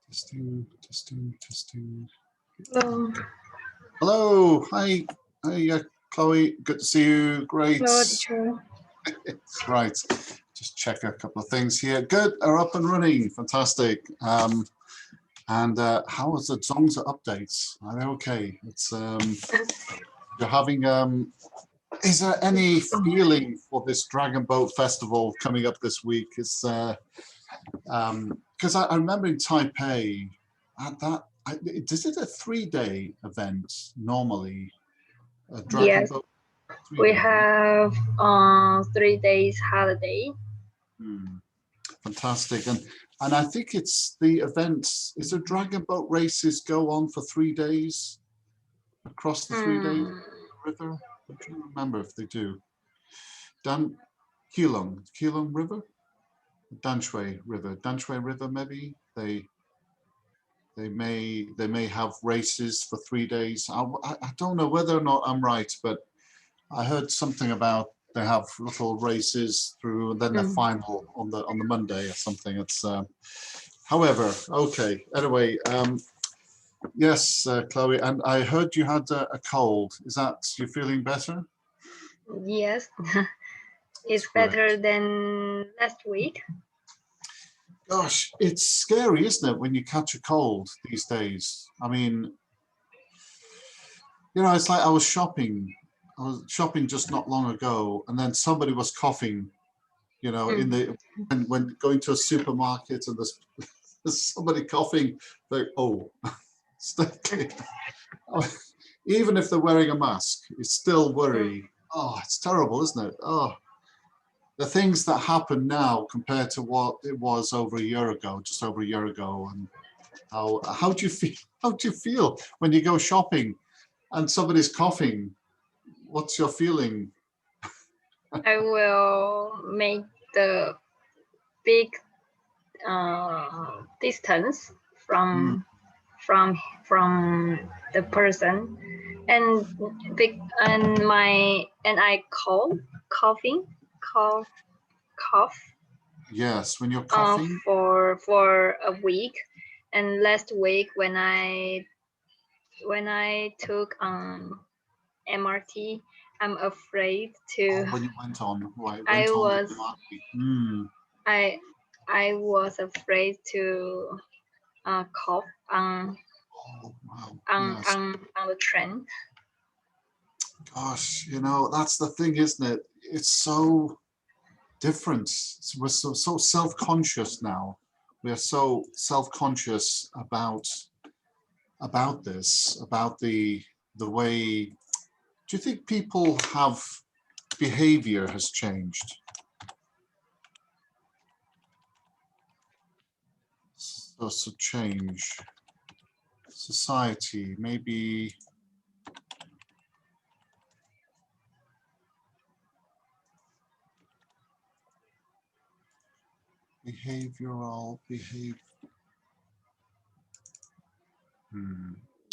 Testing, testing, testing. Hello. Hello, hi, Chloe. Good to see you. Great. Hello, teacher. Right. Just check a couple of things here. Good. Are up and running. Fantastic. And how is the Zongzi updates? Are they okay? It's you're having. Is there any feeling for this Dragon Boat Festival coming up this week? It's because I remember in Taipei, is it a 3-day event normally? A Dragon Yes, Boat. we have 3 days holiday. Fantastic, and I think it's the events. Is the Dragon Boat races go on for 3 days across the 3 days river? I can't remember if they do. Keelung River, Danshui River, maybe they may have races for 3 days. I don't know whether or not I'm right, but I heard something about they have little races through, and then the final on the Monday or something. It's however, okay. Anyway, yes, Chloe, and I heard you had a cold. Is that you feeling better? Yes, it's better than last week. Gosh, it's scary, isn't it, when you catch a cold these days? I mean, you know, it's like I was shopping just not long ago, and then somebody was coughing, you know, in the when going to a supermarket, and there's somebody coughing, like, oh, stay clear. Even if they're wearing a mask, it's still worry. Oh, it's terrible, isn't it? Oh, the things that happen now compared to what it was just over a year ago, and how do you feel? How do you feel when you go shopping and somebody's coughing? What's your feeling? I will make the big distance from the person, and I cough. Yes, when you're coughing. For a week, and last week when I took MRT, I'm afraid to. When you went on, right? I was afraid to cough on the train. Gosh, you know, that's the thing, isn't it? It's so different. We're so self-conscious now. We are so self-conscious about this, about the way. Do you think people have behavior has changed? So change society, maybe. Behavioral.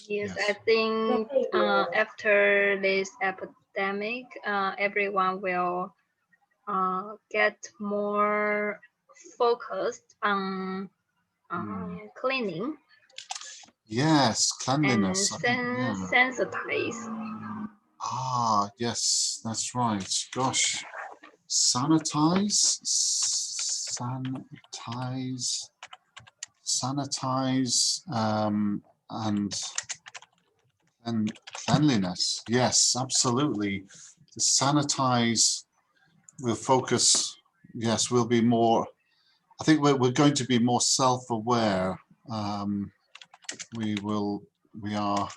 Yes, I think after this epidemic, everyone will get more focused on cleaning. Yes, cleanliness. And sensitize. Ah, yes, that's right. Gosh, sanitize, and cleanliness. Yes, absolutely. To sanitize, we'll focus. Yes, we'll be more. I think we're going to be more self-aware. We are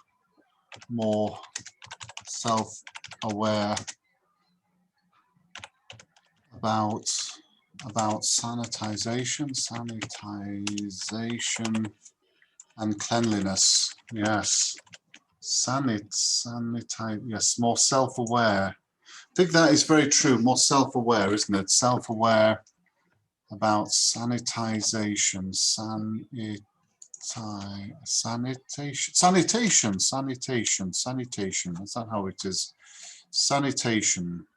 more self-aware about sanitization and cleanliness. Yes, yes, more self-aware. I think that is very true. More self-aware, isn't it? Self-aware about sanitization, sanitation. Is that how it is? Sanitation.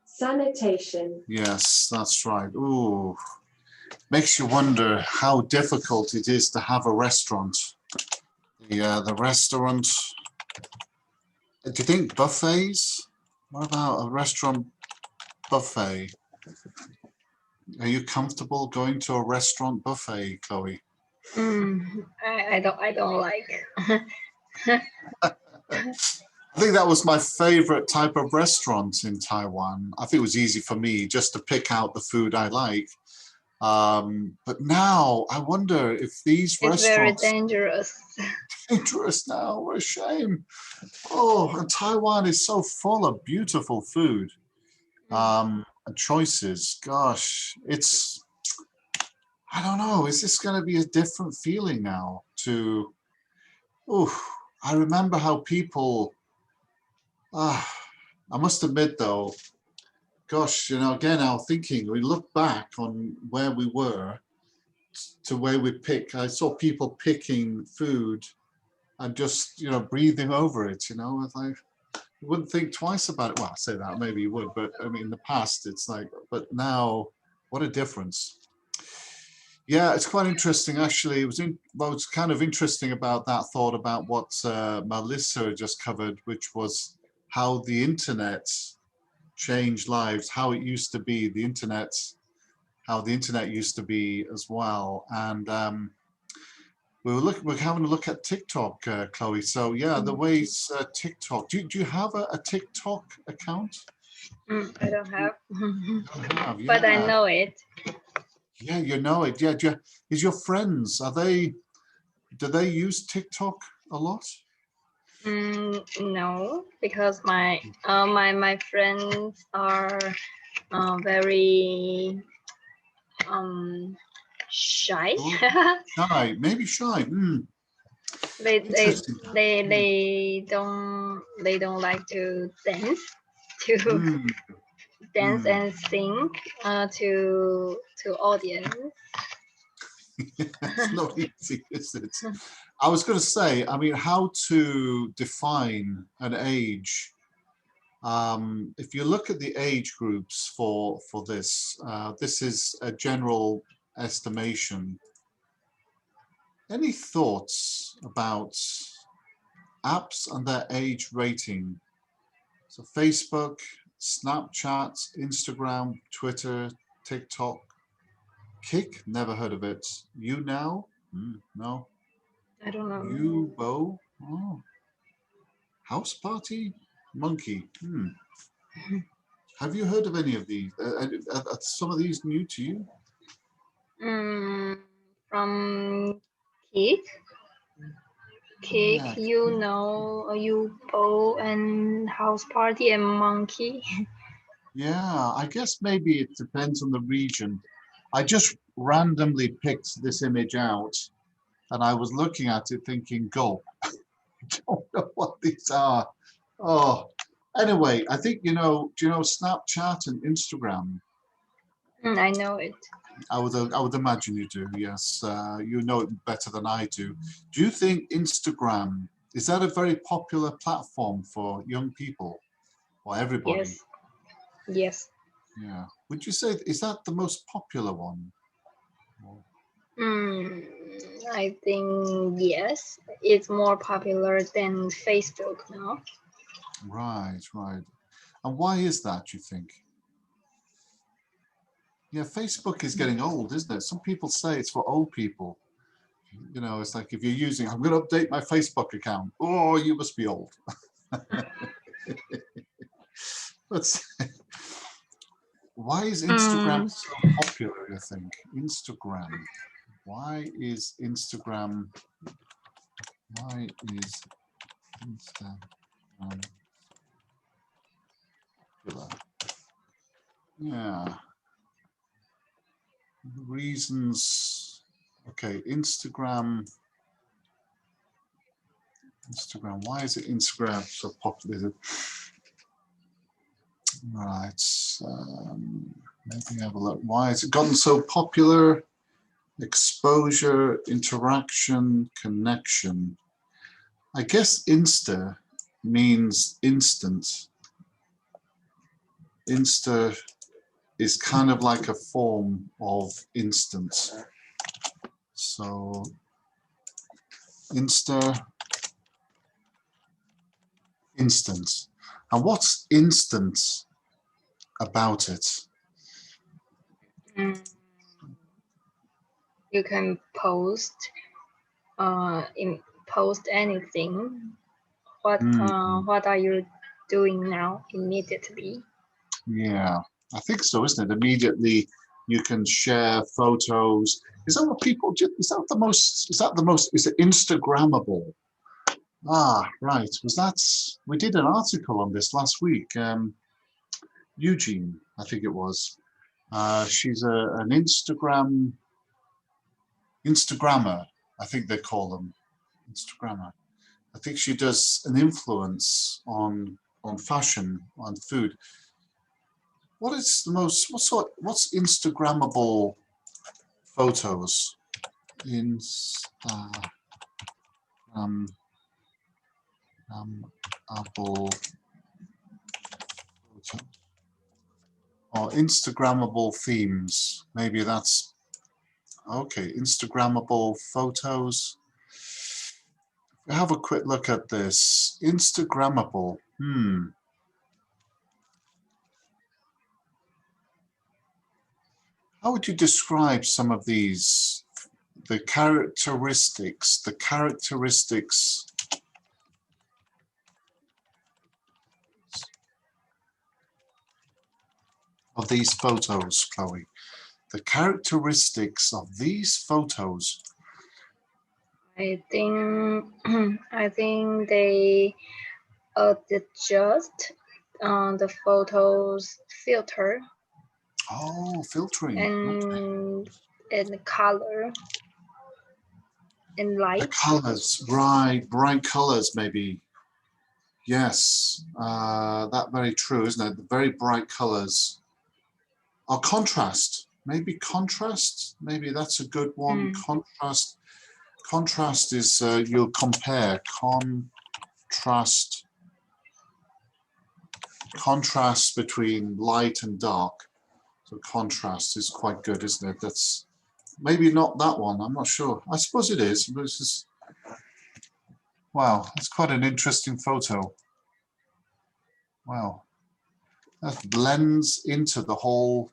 Sanitation. Yes, that's right. Ooh, makes you wonder how difficult it is to have a restaurant. The restaurant. Do you think buffets? What about a restaurant buffet? Are you comfortable going to a restaurant buffet, Chloe? I don't like. I think that was my favorite type of restaurant in Taiwan. I think it was easy for me just to pick out the food I like. But now I wonder if these It's very restaurants dangerous. dangerous now. What a shame. Oh, and Taiwan is so full of beautiful food and choices. Gosh, I don't know. Is this going to be a different feeling now to, I remember how people, I must admit though, gosh, again, our thinking, we look back on where we were to where we pick. I saw people picking food and just, breathing over it, It's like, you wouldn't think twice about it. Well, I say that, maybe you would, but I mean, in the past, it's like, but now, what a difference. Yeah, it's quite interesting, actually. What's kind of interesting about that thought about what Melissa just covered, which was how the internet changed lives, how it used to be, how the internet used to be as well. And we're having a look at TikTok, Chloe. So yeah, the ways TikTok. Do you have a TikTok account? I don't have. You don't have, yeah. But I know it. Yeah, you know it. Yeah, is your friends, do they use TikTok a lot? No, because my friends are very shy. Shy, maybe shy. they Interesting. they don't like to dance dance and sing to audience. It's not easy, is it? I was going to say, I mean, how to define an age. If you look at the age groups for this, this is a general estimation. Any thoughts about apps and their age rating? So Facebook, Snapchat, Instagram, Twitter, TikTok, Kick, never heard of it. YouNow? No. I don't know. Yubo? Oh. House Party? Monkey? Have you heard of any of these? Are some of these new to you? From Kick, Yeah. Yubo, and House Party and Monkey. Yeah, I guess maybe it depends on the region. I just randomly picked this image out and I was looking at it thinking, gulp. I don't know what these are. Oh, anyway, I think, do you know Snapchat and Instagram? I know it. I would imagine you do, yes. You know it better than I do. Do you think Instagram, is that a very popular platform for young people or everybody? Yes. Yeah. Would you say, is that the most popular one? I think yes. It's more popular than Facebook now. Right. And why is that, you think? Yeah, Facebook is getting old, isn't it? Some people say it's for old people. It's like if you're using, I'm going to update my Facebook account. Oh, you must be old. Why is Instagram so popular, you think? Instagram. Why is Instagram popular? Yeah. Reasons. Okay, Instagram. Why is it Instagram so popular? Right. Maybe have a look. Why has it gotten so popular? Exposure, interaction, connection. I guess Insta means instant. is kind of like a form of instance. So instance. And what's instance about it? You can post post anything. What are you doing now immediately? Yeah, I think so, isn't it? Immediately you can share photos. Is that what people do? Is that the most, is it Instagrammable? Ah, right. We did an article on this last week. Eugene, I think it was. She's an Instagrammer, I think they call them. Instagrammer. I think she does an influence on fashion, on food. What's Instagrammable photos? Instagrammable photos. Or Instagrammable themes. Maybe that's okay. Instagrammable photos. Have a quick look at this. Instagrammable. How would you describe some of these? The characteristics of these photos, Chloe. The characteristics of these photos. I think they adjust the photos filter. Oh, filtering. And color and light. The colors, right, bright colors maybe. Yes, that's very true, isn't it? The very bright colors. Or contrast, maybe contrast. Maybe that's a good one. Contrast. Contrast is you'll compare contrast between light and dark. So contrast is quite good, isn't it? That's maybe not that one. I'm not sure. I suppose it is. But it's just, wow, it's quite an interesting photo. Wow, that blends into the whole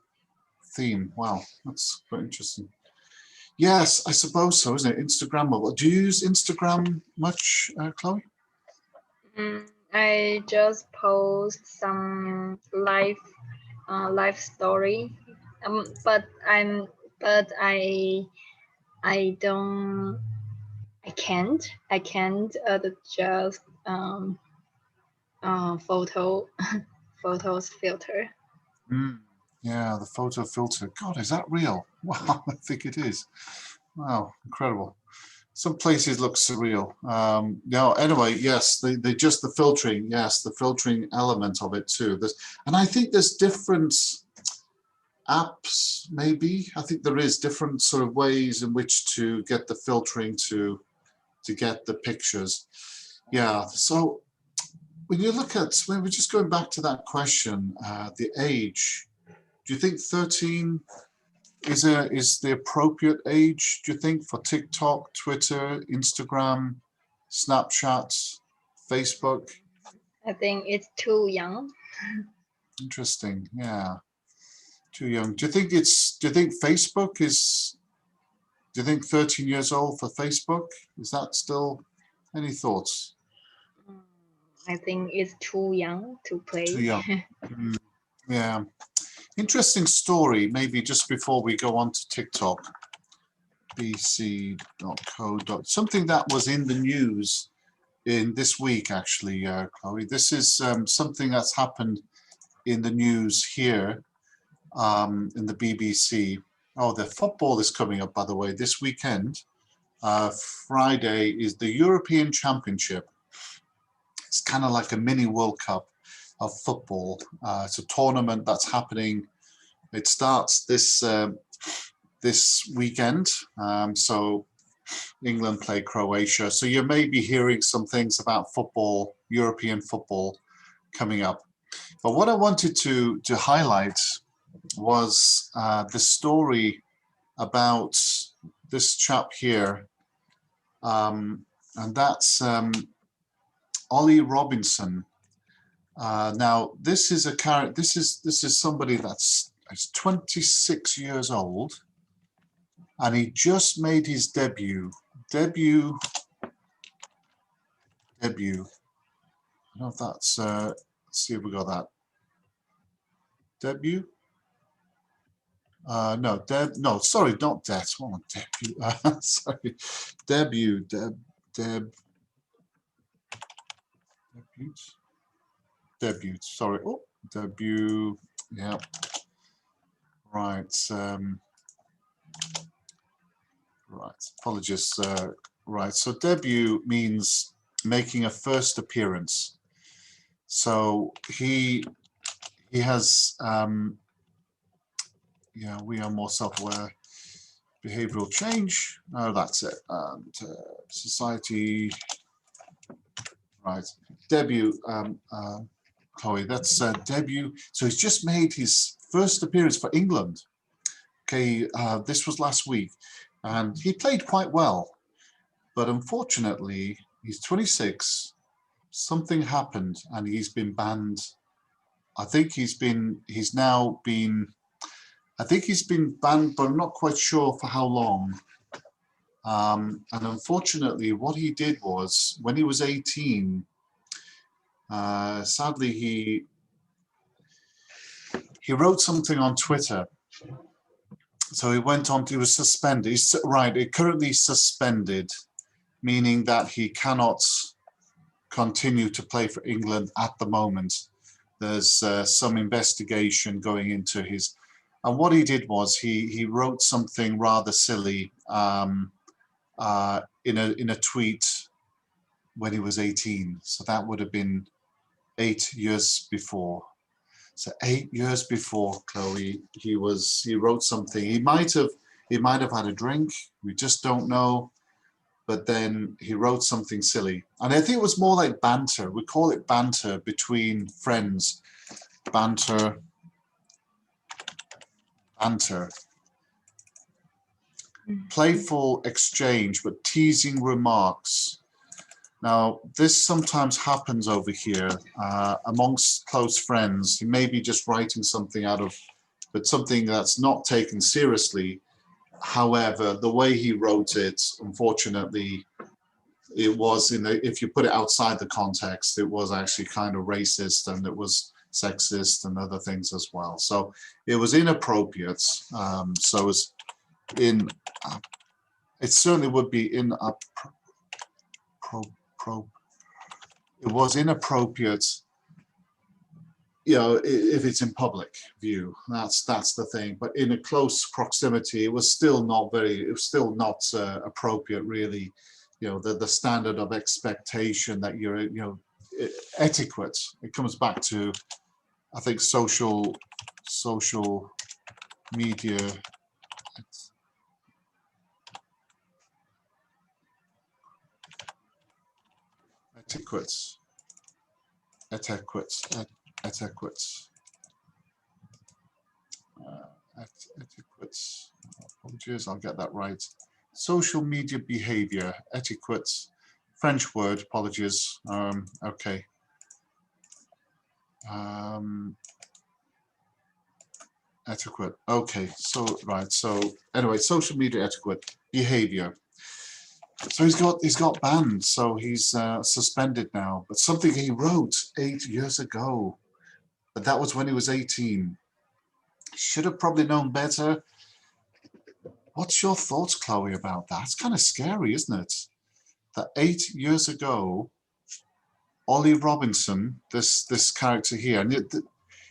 theme. Wow, that's quite interesting. Yes, I suppose so, isn't it? Instagrammable. Do you use Instagram much, Chloe? I just post some live story, but I can't just photos filter. Yeah, the photo filter. God, is that real? Wow, I think it is. Wow, incredible. Some places look surreal. No, anyway, yes, they just the filtering. Yes, the filtering element of it too. And I think there's different apps. Maybe I think there is different sort of ways in which to get the filtering to get the pictures. Yeah. So when you look at, when we're just going back to that question, the age. Do you think 13 is the appropriate age, do you think, for TikTok, Twitter, Instagram, Snapchat, Facebook? I think it's too young. Interesting, yeah. Too young. Do you think Facebook is, do you think 13 years old for Facebook? Is that still, any thoughts? I think it's too young to play. Too young. Yeah. Interesting story, maybe just before we go on to TikTok. bc.co. Something that was in the news in this week, actually, Chloe. This is something that's happened in the news here in the BBC. Oh, the football is coming up, by the way, this weekend. Friday is the European Championship. It's kind of like a mini World Cup of football. It's a tournament that's happening. It starts this weekend. So England play Croatia. So you may be hearing some things about football, European football coming up. But what I wanted to highlight was the story about this chap here, and that's Ollie Robinson. Now, this is a character. This is somebody that's 26 years old, and he just made his debut. Debut. I don't know if that's. Let's see if we got that. Debut. No, no, sorry, not debt. Oh, debut. Sorry, debut. Debut. Sorry. Oh, debut. Yeah. Right. Right. Apologies. Right. So debut means making a first appearance. So he has. Yeah, we are more self-aware. Behavioral change. Oh, that's it. And society. Right. Debut. Chloe, that's debut. So he's just made his first appearance for England. Okay, this was last week, and he played quite well. But unfortunately, he's 26. Something happened, and he's been banned. I think he's now been. I think he's been banned, but I'm not quite sure for how long. And unfortunately, what he did was, when he was 18, sadly, he wrote something on Twitter. So he went on, he was suspended. He's currently suspended, meaning that he cannot continue to play for England at the moment. There's some investigation going into his, and what he did was he wrote something rather silly in a tweet when he was 18. So that would have been 8 years before. So 8 years before, Chloe, he wrote something. He might have had a drink. We just don't know. But then he wrote something silly, and I think it was more like banter. We call it banter between friends. Banter. Playful exchange, but teasing remarks. Now, this sometimes happens over here amongst close friends. He may be just writing something but something that's not taken seriously. However, the way he wrote it, unfortunately, it was if you put it outside the context, it was actually kind of racist, and it was sexist and other things as well. So it was inappropriate. So it certainly would be it was inappropriate, if it's in public view. That's the thing. But in a close proximity, it was still not appropriate, really. The standard of expectation that etiquette. It comes back to, I think, social media. Etiquette. Apologies, I'll get that right. Social media behavior, etiquette, French word, apologies. Okay. Etiquette, okay, so anyway, social media etiquette, behavior. So he's got banned, so he's suspended now. But something he wrote 8 years ago, but that was when he was 18. Should have probably known better. What's your thoughts, Chloe, about that? It's kind of scary, isn't it? That 8 years ago, Ollie Robinson, this character here, and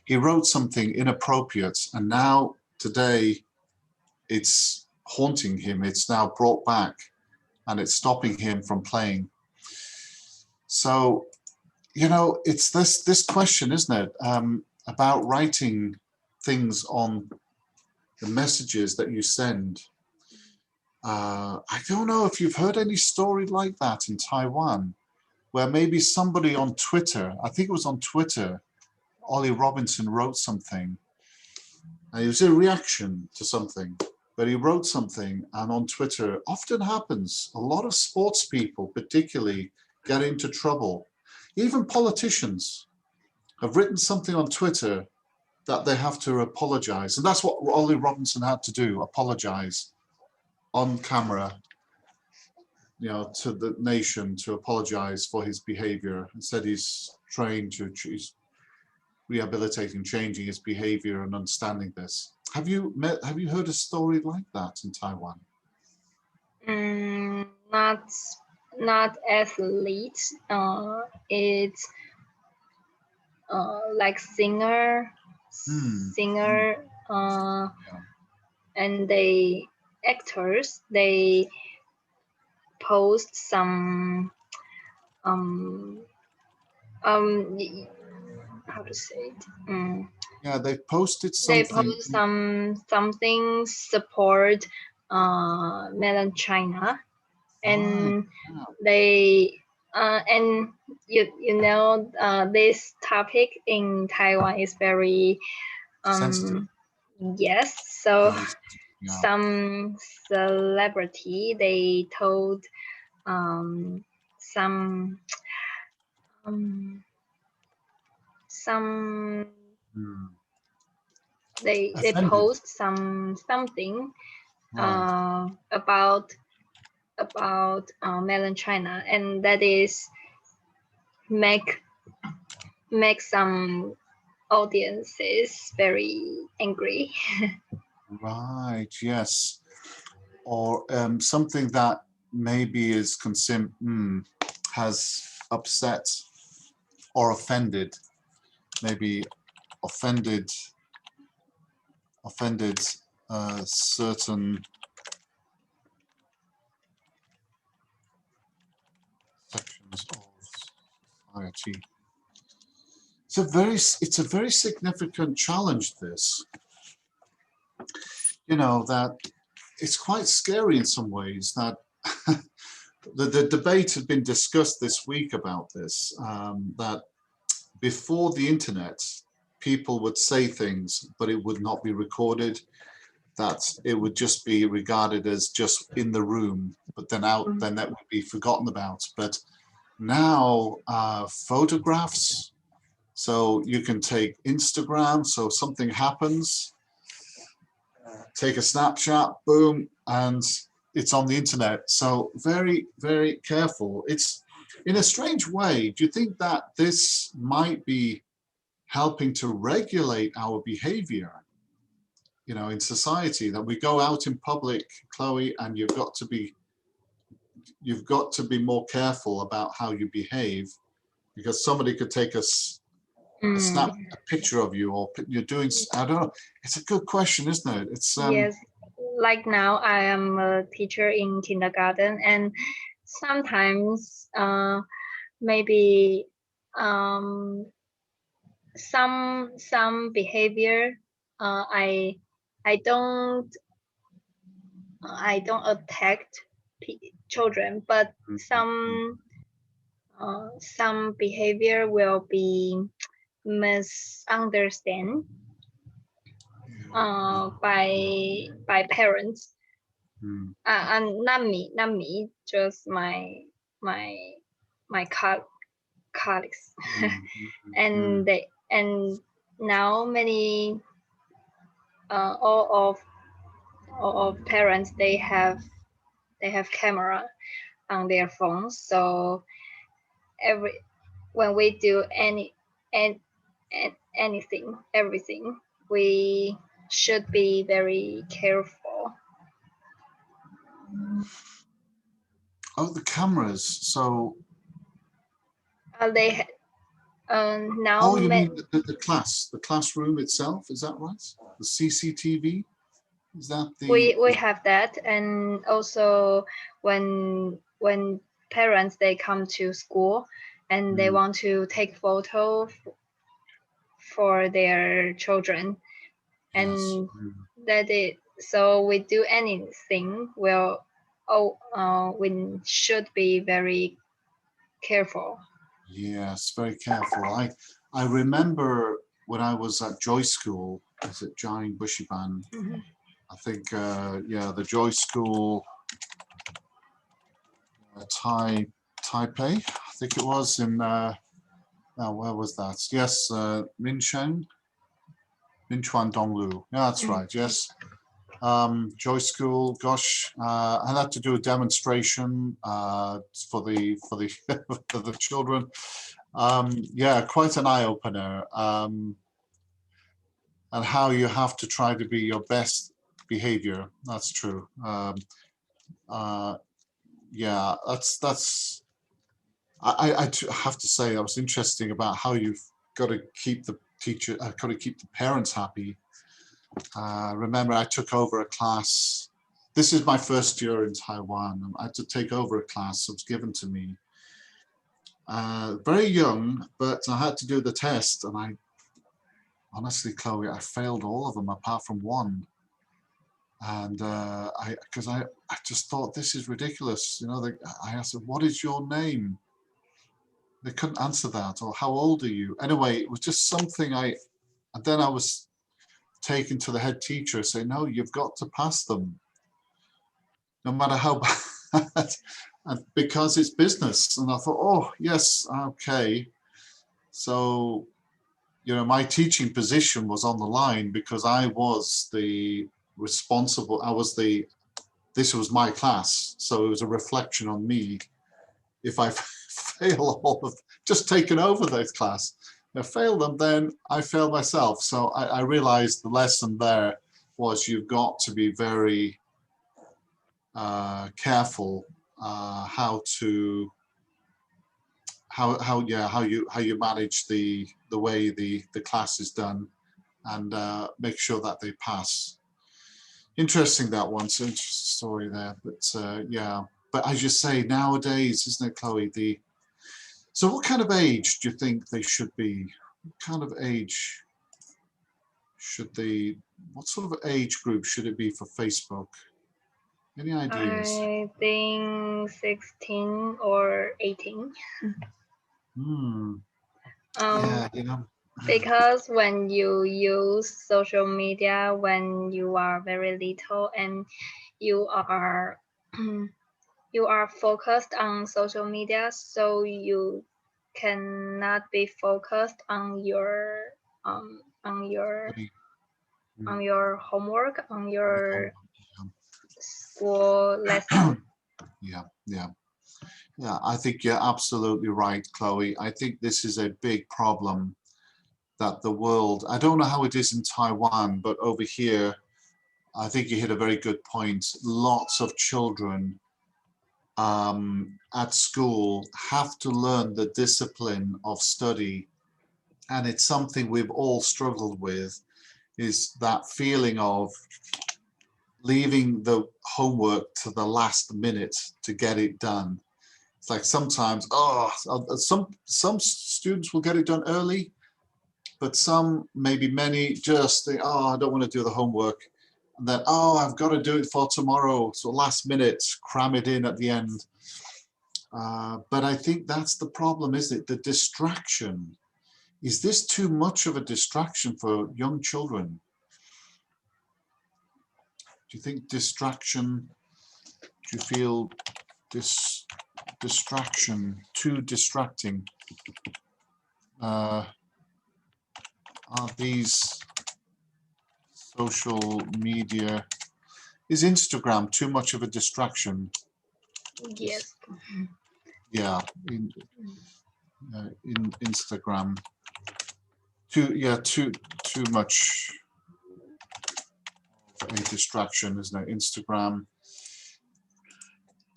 he wrote something inappropriate, and now today it's haunting him. It's now brought back, and it's stopping him from playing. So, it's this question, isn't it, about writing things on the messages that you send. I don't know if you've heard any story like that in Taiwan, where maybe somebody on Twitter, I think it was on Twitter, Ollie Robinson wrote something, And it was a reaction to something, but he wrote something, and on Twitter, often happens, a lot of sports people particularly get into trouble. Even politicians have written something on Twitter that they have to apologize. And that's what Ollie Robinson had to do, apologize on camera, you know, to the nation, to apologize for his behavior. He said he's trained to, he's rehabilitating, changing his behavior and understanding this. Have you heard a story like that in Taiwan? Not athlete. It's like singer, Yeah. and they actors. They post some how to say it. Yeah, they posted They something. post something support Melon China, and Yeah. they and you know this topic in Taiwan is very Sensitive. yes, so Yeah. some celebrity they told some they Offended. post something Right. about Melon China, and that is make some audiences very angry. Right, yes. Or something that maybe is has upset or offended, maybe offended certain sections of society. It's a very significant challenge, this. You know, that it's quite scary in some ways that the debate had been discussed this week about this, that before the internet, people would say things, but it would not be recorded, that it would just be regarded as just in the room, but then then that would be forgotten about. But now photographs, so you can take Instagram, so something happens, take a snapshot, boom, and it's on the internet. So very, very careful. It's in a strange way. Do you think that this might be helping to regulate our behavior, you know, in society, that we go out in public, Chloe, and you've got to be more careful about how you behave, because somebody could take a picture of you, or you're doing, I don't know. It's a good question, isn't it? It's yes, like now I am a teacher in kindergarten, and sometimes maybe some behavior I don't attack children, but some behavior will be misunderstood by parents. And not me, just my colleagues. And now many all of parents, they have camera on their phones, so when we do everything, we should be very careful. Oh, the cameras. So They now. Oh, you mean the classroom itself? Is that right? The CCTV? Is that the? We have that, and also when parents they come to school and they want to take photo for their children, and that is, so we do anything, well, we should be very careful. Yes, very careful. I remember when I was at Joy School, is it Jiang Bushiban? Mhm. I think, yeah, the Joy School, Taipei, I think it was in, where was that? Yes, Minchuan Donglu. Yeah, that's right, yes. Joy School, gosh, I had to do a demonstration for the for the children. Yeah, quite an eye-opener. And how you have to try to be your best behavior. That's true. Yeah, that's. I have to say that was interesting about how you've got to keep the teacher, got to keep the parents happy. Remember, I took over a class. This is my first year in Taiwan. I had to take over a class that was given to me. Very young, but I had to do the test, and I honestly, Chloe, I failed all of them apart from one. And because I just thought this is ridiculous. You know, I asked them, "What is your name?" They couldn't answer that, or "How old are you?" Anyway, it was just something and then I was taken to the head teacher, saying, "No, you've got to pass them, no matter how bad," and because it's business. And I thought, "Oh, yes, okay." So, you know, my teaching position was on the line because I was the responsible. This was my class, so it was a reflection on me. If I fail just taken over this class, if I fail them, then I fail myself. So I realized the lesson there was you've got to be very careful how you manage the way the class is done, and make sure that they pass. Interesting, that one. It's an interesting story there, but yeah. But as you say, nowadays, isn't it, Chloe? So what kind of age do you think they should be? What kind of age should they? What sort of age group should it be for Facebook? Any ideas? I think 16 or 18. Hmm. Um, Yeah, you know. because when you use social media when you are very little and you are you are focused on social media, so you cannot be focused on your um on your Maybe, on your homework, on your your homework. school Yeah. lesson. Yeah, yeah, yeah. I think you're absolutely right, Chloe. I think this is a big problem that the world. I don't know how it is in Taiwan, but over here, I think you hit a very good point. Lots of children at school have to learn the discipline of study, and it's something we've all struggled with, is that feeling of leaving the homework to the last minute to get it done. It's like sometimes, some students will get it done early, but some, maybe many, just think, "Oh, I don't want to do the homework," and then, "Oh, I've got to do it for tomorrow," so last minute cram it in at the end. But I think that's the problem, isn't it? The distraction. Is this too much of a distraction for young children? Do you think distraction, do you feel distraction, too distracting? Are these social media, is Instagram too much of a distraction? Yes. Yeah, in Instagram, too much of a distraction, isn't it? Instagram.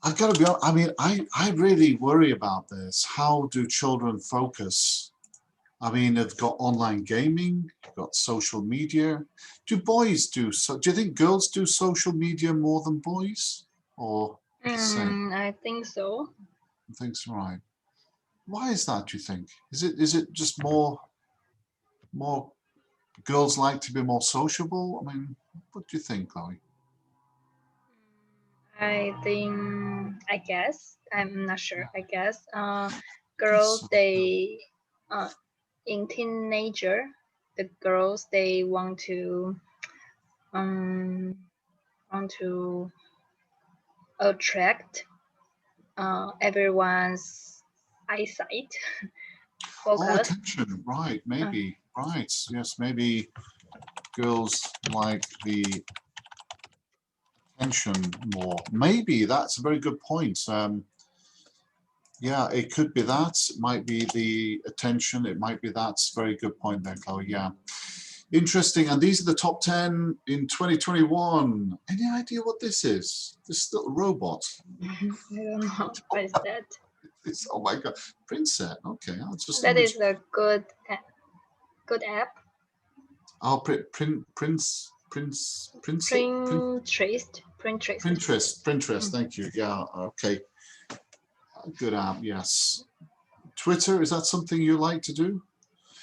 I gotta be honest, I mean, I really worry about this. How do children focus? I mean, they've got online gaming, you've got social media. Do boys do so? Do you think girls do social media more than boys, or the same? I think so. I think so, right. Why is that, do you think? Is it just more girls like to be more sociable? I mean, what do you think, Chloe? I think, I guess, I'm not sure. I guess I guess girls so. they in teenager the girls, they um want to attract everyone's eyesight Oh, focus. attention, right, maybe, right, yes, maybe girls like the attention more. Maybe that's a very good point. Yeah, it could be that. It might be the attention. It might be that's very good point there, Chloe. Yeah, interesting. And these are the top 10 in 2021. Any idea what this is? This little robot. I don't know what is that. It's, oh my God, Princess. Okay, I'll just That image. is a good app. Oh, Pinterest. Pinterest. Thank you. Yeah. Okay. Good app. Yes. Twitter. Is that something you like to do?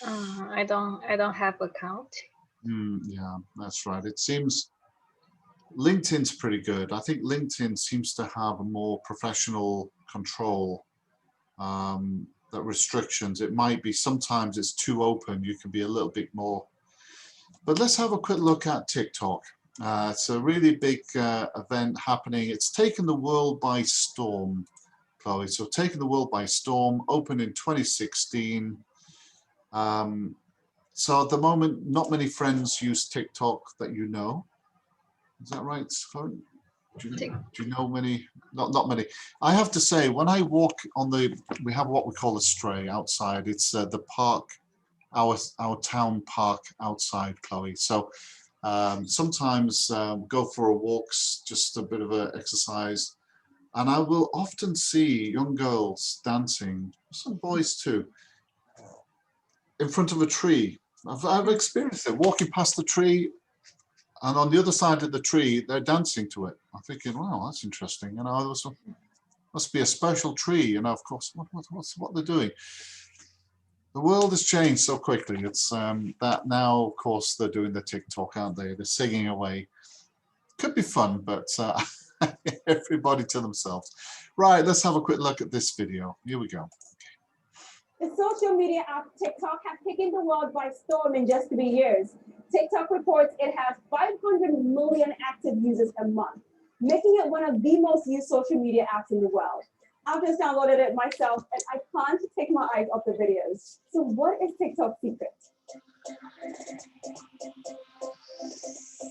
I don't have account. Yeah, that's right. It seems LinkedIn's pretty good. I think LinkedIn seems to have a more professional control. That restrictions. It might be sometimes it's too open. You can be a little bit more. But let's have a quick look at TikTok. It's a really big event happening. It's taken the world by storm, Chloe. So taken the world by storm, opened in 2016. So at the moment, not many friends use TikTok that you know. Is that right, Chloe? Do you know many? Not many. I have to say, when I walk on we have what we call a stray outside. It's the park, our town park outside, Chloe. So sometimes go for a walks, just a bit of an exercise. And I will often see young girls dancing, some boys too, in front of a tree. I've experienced it, walking past the tree, and on the other side of the tree, they're dancing to it. I'm thinking, wow, that's interesting. You know, must be a special tree. You know, of course, what they're doing. The world has changed so quickly. It's that now, of course, they're doing the TikTok, aren't they? They're singing away. Could be fun, but everybody to themselves. Right, let's have a quick look at this video. Here we go. The social media app TikTok has taken the world by storm in just 3 years. TikTok reports it has 500 million active users a month, making it one of the most used social media apps in the world. I've just downloaded it myself and I can't take my eyes off the videos. So what is TikTok's secret?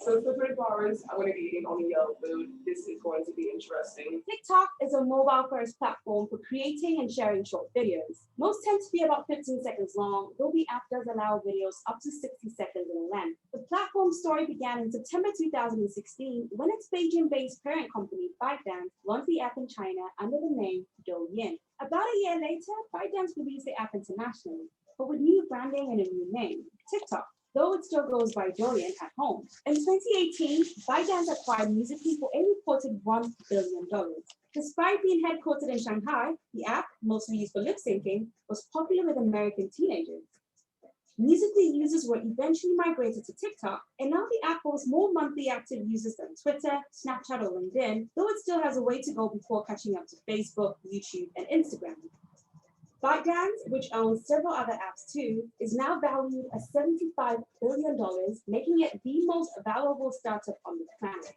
So for 24 hours, I'm going to be eating only yellow food. This is going to be interesting. TikTok is a mobile-first platform for creating and sharing short videos. Most tend to be about 15 seconds long, though the app does allow videos up to 60 seconds in length. The platform's story began in September 2016 when its Beijing-based parent company, ByteDance, launched the app in China under the name Douyin. About a year later, ByteDance released the app internationally, but with new branding and a new name, TikTok, though it still goes by Douyin at home. In 2018, ByteDance acquired Musical.ly for a reported $1 billion. Despite being headquartered in Shanghai, the app, mostly used for lip syncing, was popular with American teenagers. Musical.ly users were eventually migrated to TikTok, and now the app boasts more monthly active users than Twitter, Snapchat, or LinkedIn, though it still has a way to go before catching up to Facebook, YouTube, and Instagram. ByteDance, which owns several other apps too, is now valued at $75 billion, making it the most valuable startup on the planet.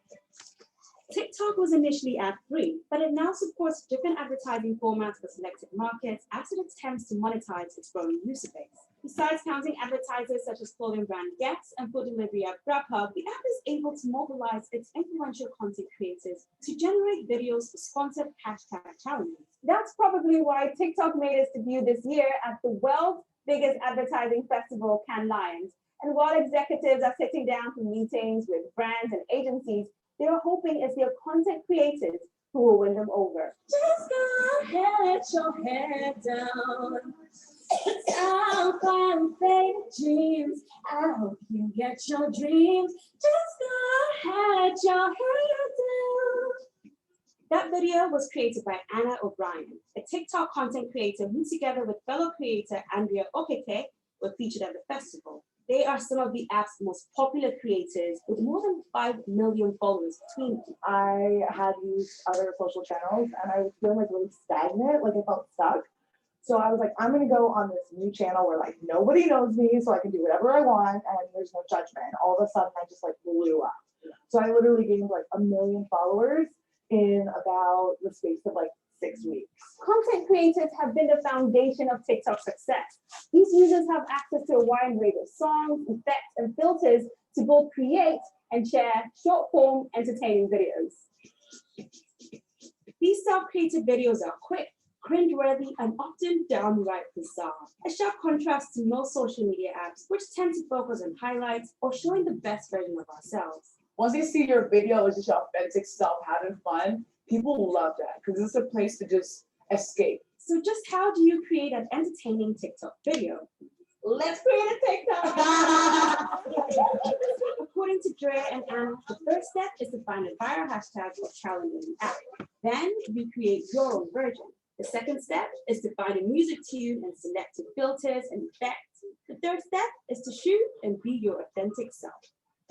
TikTok was initially ad-free, but it now supports different advertising formats for selected markets as it attempts to monetize its growing user base. Besides counting advertisers such as clothing brand Guess and food delivery app Grubhub, the app is able to mobilize its influential content creators to generate videos for sponsored hashtag challenges. That's probably why TikTok made its debut this year at the world's biggest advertising festival, Cannes Lions. And while executives are sitting down for meetings with brands and agencies, they are hoping it's their content creators who will win them over. Just go ahead, your head down. It's our fun faded dreams. I hope you get your dreams. Just go ahead, your head down. That video was created by Anna O'Brien, a TikTok content creator who, together with fellow creator Andrea Okeke, were featured at the festival. They are some of the app's most popular creators with more than 5 million followers between them. I had used other social channels and I was feeling like really stagnant, like I felt stuck. So I was like, I'm gonna go on this new channel where like nobody knows me, so I can do whatever I want and there's no judgment. And all of a sudden I just like blew up. So I literally gained like 1 million followers in about the space of like 6 weeks. Content creators have been the foundation of TikTok's success. These users have access to a wide range of songs, effects, and filters to both create and share short-form entertaining videos. These self-created videos are quick, cringeworthy, and often downright bizarre. A sharp contrast to most social media apps, which tend to focus on highlights or showing the best version of ourselves. Once they see your video is just your authentic self having fun, people love that because it's a place to just escape. So just how do you create an entertaining TikTok video? Let's create a TikTok! According to Drea and Anna, the first step is to find a viral hashtag or challenge in the app. Then you create your own version. The second step is to find a music tune and select filters and effects. The third step is to shoot and be your authentic self.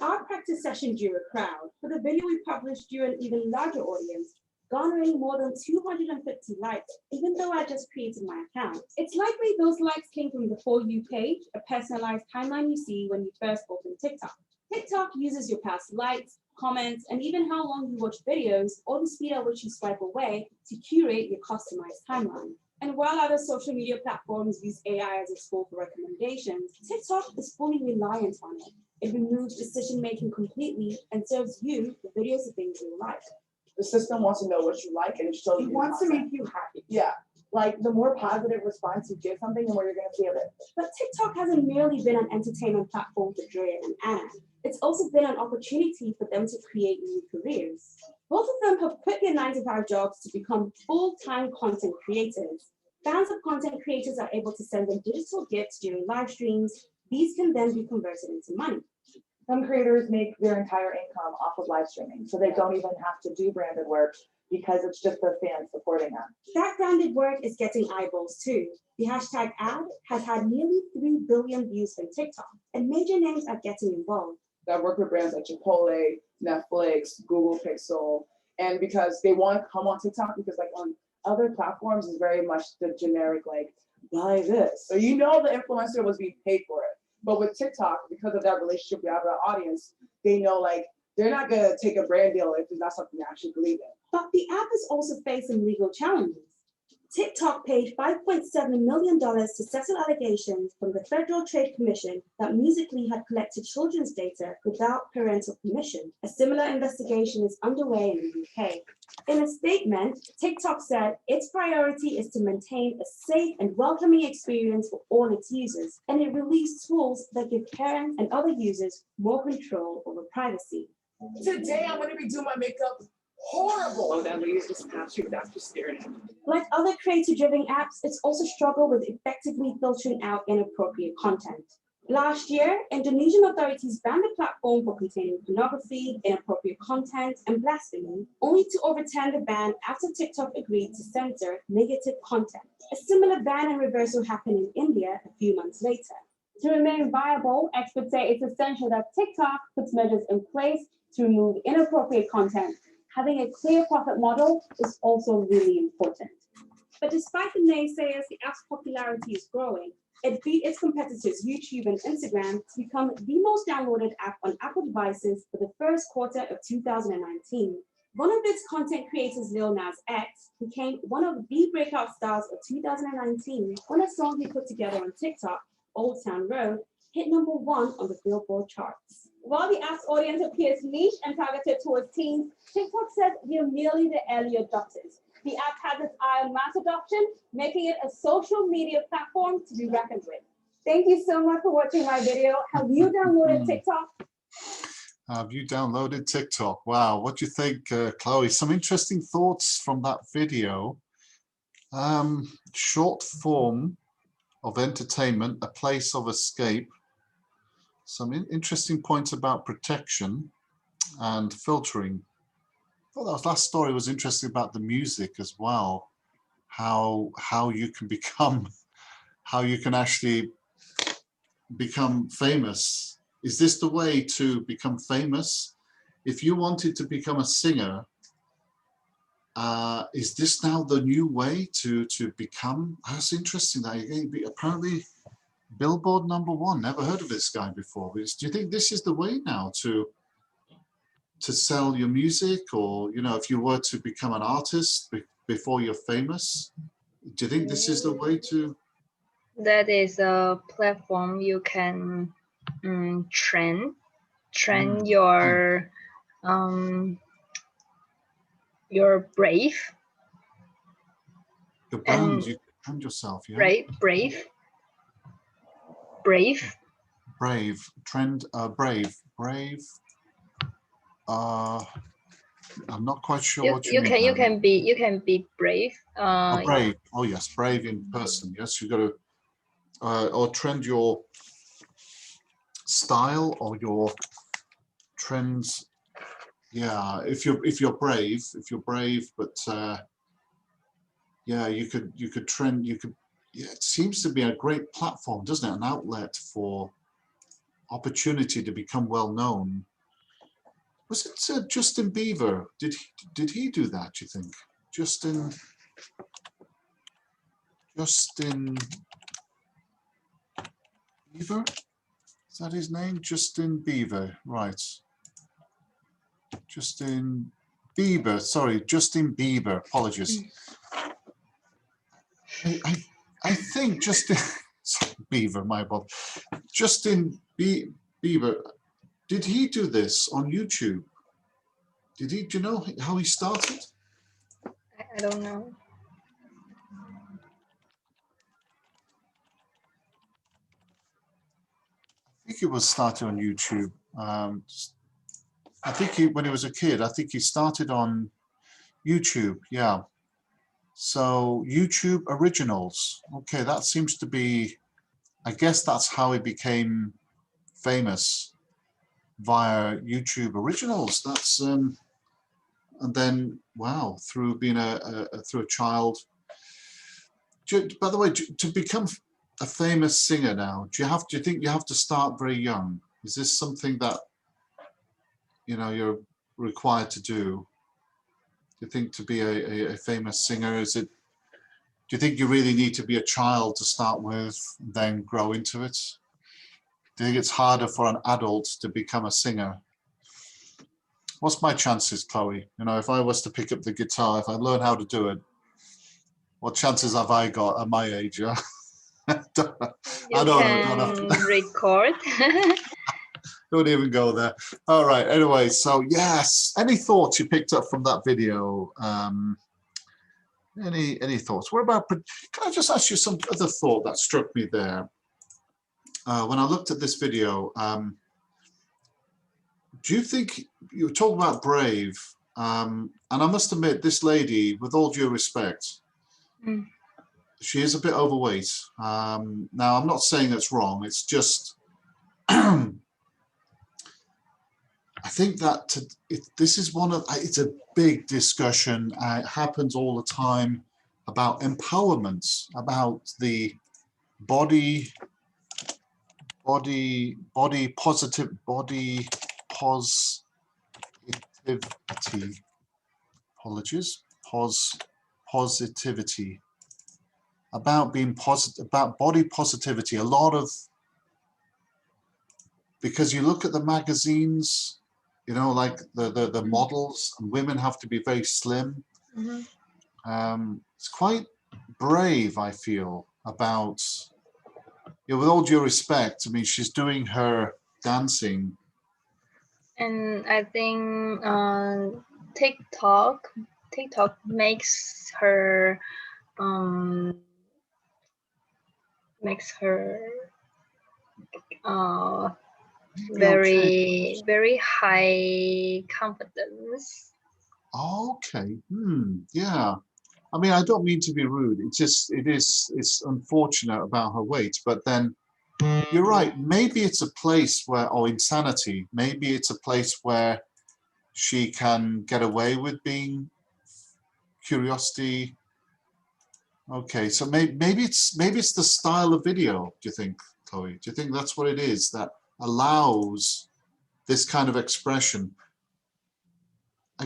Our practice session drew a crowd. For the video we published drew an even larger audience, garnering more than 250 likes, even though I just created my account. It's likely those likes came from the For You page, a personalized timeline you see when you first open TikTok. TikTok uses your past likes, comments, and even how long you watch videos or the speed at which you swipe away to curate your customized timeline. And while other social media platforms use AI as its tool for recommendations, TikTok is fully reliant on it. It removes decision-making completely and serves you the videos of things you like. The system wants to know what you like and it shows you. It wants to make you happy. Yeah. Like the more positive response you give something, the more you're gonna feel it. But TikTok hasn't merely been an entertainment platform for Drea and Anna. It's also been an opportunity for them to create new careers. Both of them have quit their 9-to-5 jobs to become full-time content creators. Fans of content creators are able to send them digital gifts during live streams. These can then be converted into money. Some creators make their entire income off of live streaming, so they don't even have to do branded work because it's just their fans supporting them. That branded work is getting eyeballs too. The hashtag ad has had nearly 3 billion views on TikTok, and major names are getting involved. That work with brands like Chipotle, Netflix, Google Pixel, and because they want to come on TikTok because like on other platforms is very much the generic like buy this. So you know the influencer was being paid for it. But with TikTok, because of that relationship we have with our audience, they know like they're not gonna take a brand deal if it's not something they actually believe in. But the app is also facing legal challenges. TikTok paid $5.7 million to settle allegations from the Federal Trade Commission that Musical.ly had collected children's data without parental permission. A similar investigation is underway in the UK. In a statement, TikTok said its priority is to maintain a safe and welcoming experience for all its users, and it released tools that give parents and other users more control over privacy. Today I'm gonna be doing my makeup horrible. Oh, that lady just passed you. That's just staring at me. Like other creator-driven apps, it's also struggled with effectively filtering out inappropriate content. Last year, Indonesian authorities banned the platform for containing pornography, inappropriate content, and blasphemy, only to overturn the ban after TikTok agreed to censor negative content. A similar ban and reversal happened in India a few months later. To remain viable, experts say it's essential that TikTok puts measures in place to remove inappropriate content. Having a clear profit model is also really important. But despite the naysayers, the app's popularity is growing. It beat its competitors YouTube and Instagram to become the most downloaded app on Apple devices for the first quarter of 2019. One of its content creators, Lil Nas X, became one of the breakout stars of 2019 when a song he put together on TikTok, Old Town Road, hit #1 on the Billboard charts. While the app's audience appears niche and targeted towards teens, TikTok says they're merely the early adopters. The app has its eye on mass adoption, making it a social media platform to be reckoned with. Thank you so much for watching my video. Have you downloaded TikTok? Have you downloaded TikTok? Wow, what do you think, Chloe? Some interesting thoughts from that video. Short form of entertainment, a place of escape. Some interesting points about protection and filtering. I thought that last story was interesting about the music as well. How you can become, how you can actually become famous. Is this the way to become famous? If you wanted to become a singer is this now the new way to become? That's interesting. That apparently Billboard #1. Never heard of this guy before. Do you think this is the way now to sell your music, or if you were to become an artist before you're famous? Do you think this is the way to? That is a platform you can train your brave. Your brand, you brand yourself, yeah. Brave. Trend, brave. I'm not quite sure what you mean. You can be brave. Brave. Oh yes, brave in person. Yes, you got to or trend your style or your trends. Yeah, if you're brave, but yeah, you could trend. Yeah, it seems to be a great platform, doesn't it? An outlet for opportunity to become well known. Was it Justin Bieber? Did he do that? Do you think Justin Bieber? Is that his name? Justin Bieber, right? Justin Bieber. Sorry, Justin Bieber. Apologies. I think Justin Bieber. My bad. Justin Bieber. Did he do this on YouTube? Do you know how he started? I don't know. I think it was started on YouTube. I think when he was a kid, I think he started on YouTube. Yeah. So YouTube Originals. Okay, that seems to be. I guess that's how he became famous, via YouTube Originals. That's and then wow, through being through a child. By the way, to become a famous singer now, do you think you have to start very young? Is this something that you're required to do? Do you think to be a famous singer, do you think you really need to be a child to start with, then grow into it? Do you think it's harder for an adult to become a singer? What's my chances, Chloe? If I was to pick up the guitar, if I learn how to do it, what chances have I got at my age? Yeah? I don't record. Don't even go there. All right. Anyway, so yes. Any thoughts you picked up from that video? Any thoughts? What about? Can I just ask you some other thought that struck me there when I looked at this video? Do you think you were talking about brave? And I must admit, this lady, with all due respect, she is a bit overweight. Now, I'm not saying it's wrong. It's just. I think that this is it's a big discussion. It happens all the time about empowerment, about the body positivity, apologies, positivity, about being positive, about body positivity. A lot of, because you look at the magazines, like the models, and women have to be very slim. It's quite brave, I feel, about, with all due respect, I mean, she's doing her dancing. And I think TikTok makes her very high confidence. Okay. Yeah. I mean, I don't mean to be rude. It's unfortunate about her weight, but then you're right. Maybe it's a place where, or insanity. Maybe it's a place where she can get away with being curiosity. Okay, so maybe it's the style of video. Do you think, Chloe? Do you think that's what it is that allows this kind of expression?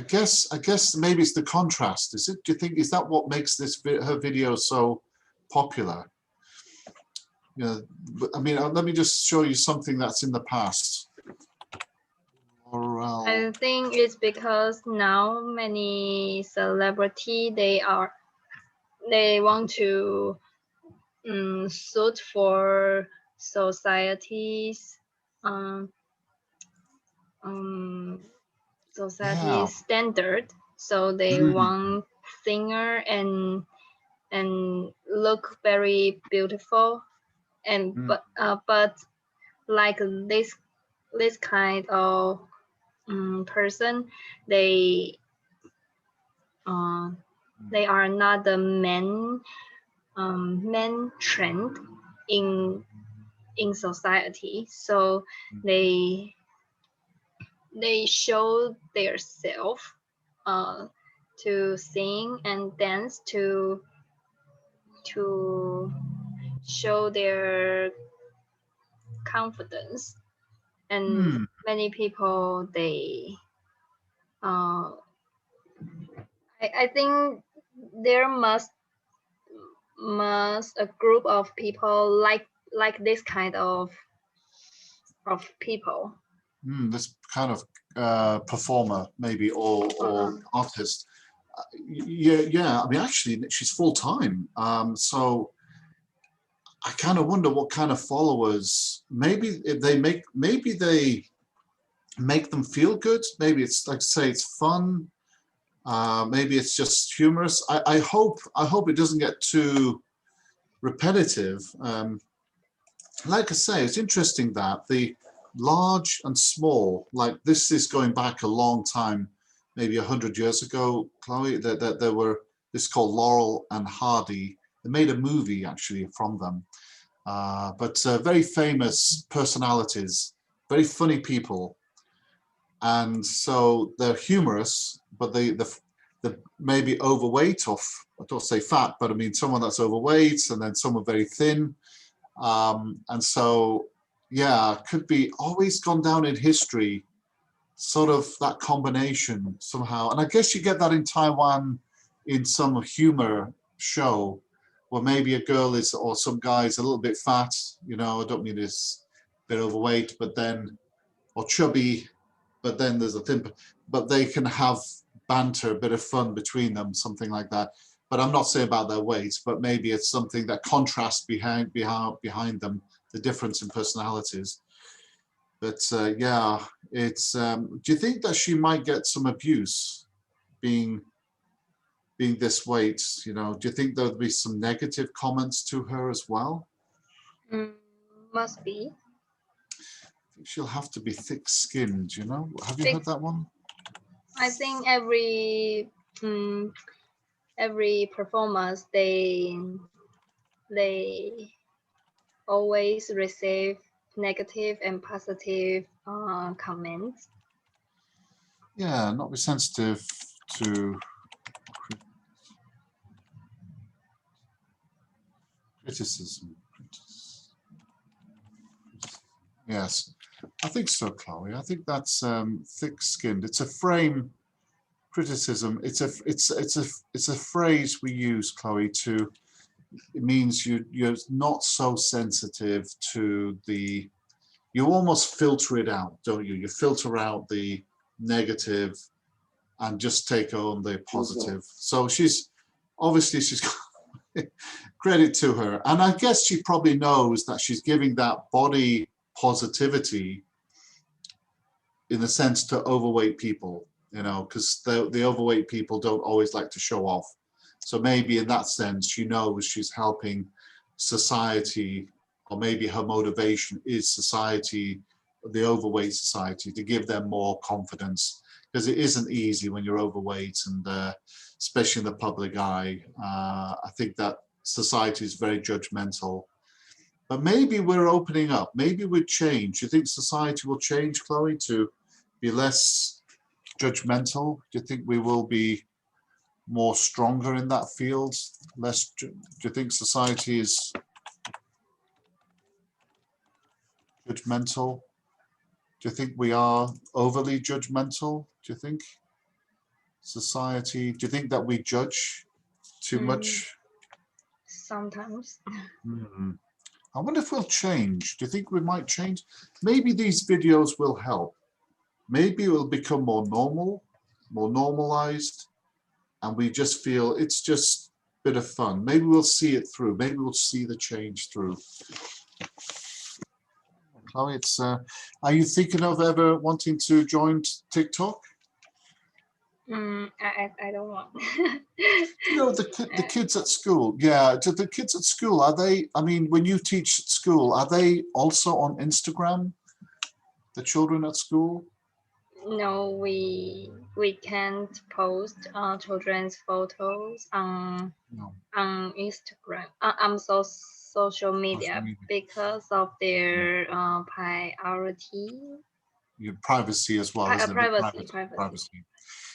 guess maybe it's the contrast. Is it? Do you think is that what makes her video so popular? You know, I mean, let me just show you something that's in the past. Laurel. I think it's because now many celebrity they want to suit for society's Yeah. standard, so they Mm. want singer and look very beautiful, and Mm. but like this kind of person, they are not the main trend in society, so they show their self to sing and dance to show their confidence, and many people they I think there must a group of people like this kind of people. This kind of performer, maybe, or artist. Yeah. I mean, actually, she's full time. So I kind of wonder what kind of followers. Maybe they make them feel good. Maybe it's like say it's fun. Maybe it's just humorous. I hope it doesn't get too repetitive. Like I say, it's interesting that the large and small, like this is going back a long time, maybe 100 years ago, Chloe, that there were this called Laurel and Hardy. They made a movie actually from them, but very famous personalities, very funny people, and so they're humorous, but they maybe overweight, or I don't say fat, but I mean someone that's overweight, and then someone very thin. And so, yeah, could be always gone down in history, sort of that combination somehow. And I guess you get that in Taiwan in some humor show, where maybe a girl is, or some guy is a little bit fat, you know, I don't mean this bit overweight, but then, or chubby, but then there's a thin, but they can have banter, a bit of fun between them, something like that. But I'm not saying about their weight, but maybe it's something that contrasts behind them, the difference in personalities. But yeah, it's. Do you think that she might get some abuse, being this weight? You know, do you think there'll be some negative comments to her as well? Must be. I think she'll have to be thick-skinned. You know, have you heard that one? I think every performance they always receive negative and positive comments. Yeah, not be sensitive to criticism. Yes, I think so, Chloe. I think that's thick-skinned. It's a frame criticism. It's a phrase we use, Chloe, to. It means you're not so sensitive to the. You almost filter it out, don't you? You filter out the negative and just take on the positive. So she's got credit to her, and I guess she probably knows that she's giving that body positivity in a sense to overweight people, you know, because the overweight people don't always like to show off. So maybe in that sense, she knows she's helping society, or maybe her motivation is society, the overweight society, to give them more confidence, because it isn't easy when you're overweight, and especially in the public eye. I think that society is very judgmental. But maybe we're opening up. Maybe we'll change. Do you think society will change, Chloe, to be less judgmental? Do you think we will be more stronger in that field? Less? Do you think society is judgmental? Do you think we are overly judgmental? Do you think? Society, do you think that we judge too much? Sometimes. Hmm. I wonder if we'll change. Do you think we might change? Maybe these videos will help. Maybe it will become more normal, more normalized, and we just feel it's just a bit of fun. Maybe we'll see it through. Maybe we'll see the change through. Chloe, it's, are you thinking of ever wanting to join TikTok? I don't want. You know, the kids at school, yeah, the kids at school, are they, I mean, when you teach at school, are they also on Instagram, the children at school? No, we can't post children's photos on No, Instagram, social media media. because of their priority. Your privacy as well, isn't it? Privacy.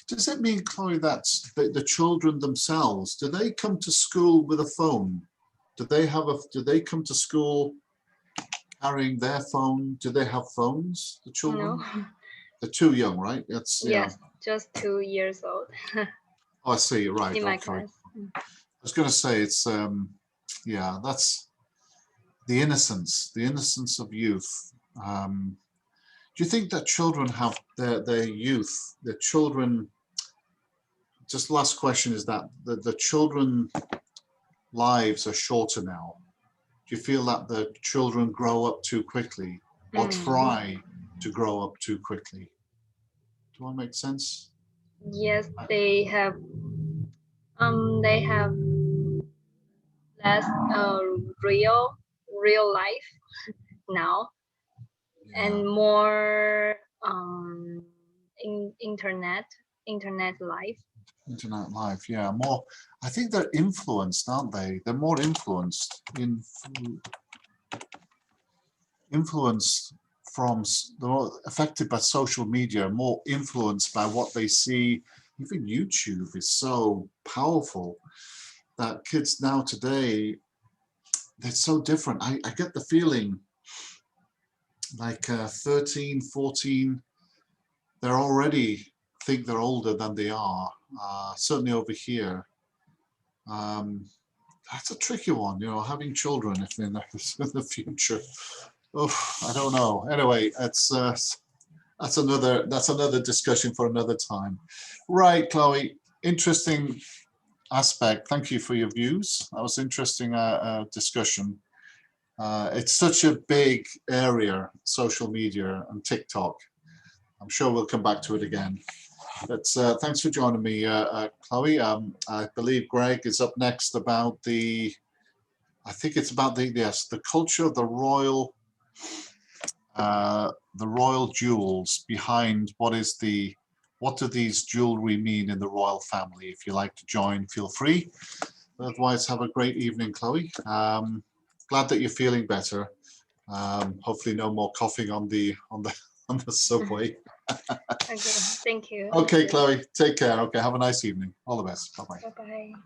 Does it mean, Chloe, that the children themselves, do they come to school with a phone? Do they come to school carrying their phone? Do they have phones, the children? No. They're too young, right? That's, Yes, just 2 years old. Oh, I see, right. In my Okay. class. I was going to say, it's, yeah, that's the innocence of youth. Do you think that children have their youth, the children, just last question is that the children lives are shorter now. Do you feel that the children grow up too quickly or try to grow up too quickly? Do I make sense? Yes, they have less real life now, and more internet life. Internet life, yeah, more. I think they're influenced, aren't they? They're more influenced from, they're more affected by social media, more influenced by what they see. Even YouTube is so powerful that kids now today, they're so different. I get the feeling like 13, 14, they're already think they're older than they are. Certainly over here. That's a tricky one, you know, having children if in the future. Oh, I don't know. Anyway, that's another discussion for another time. Right, Chloe, interesting aspect. Thank you for your views. That was interesting discussion. It's such a big area, social media and TikTok. I'm sure we'll come back to it again. But thanks for joining me, Chloe. I believe Greg is up next about I think it's about the culture of the royal jewels behind what do these jewelry mean in the royal family. If you like to join, feel free. Otherwise, have a great evening, Chloe. Glad that you're feeling better. Hopefully no more coughing on the subway. Okay, thank you. Okay, Chloe, take care. Okay, have a nice evening. All the best. Bye-bye. Bye-bye.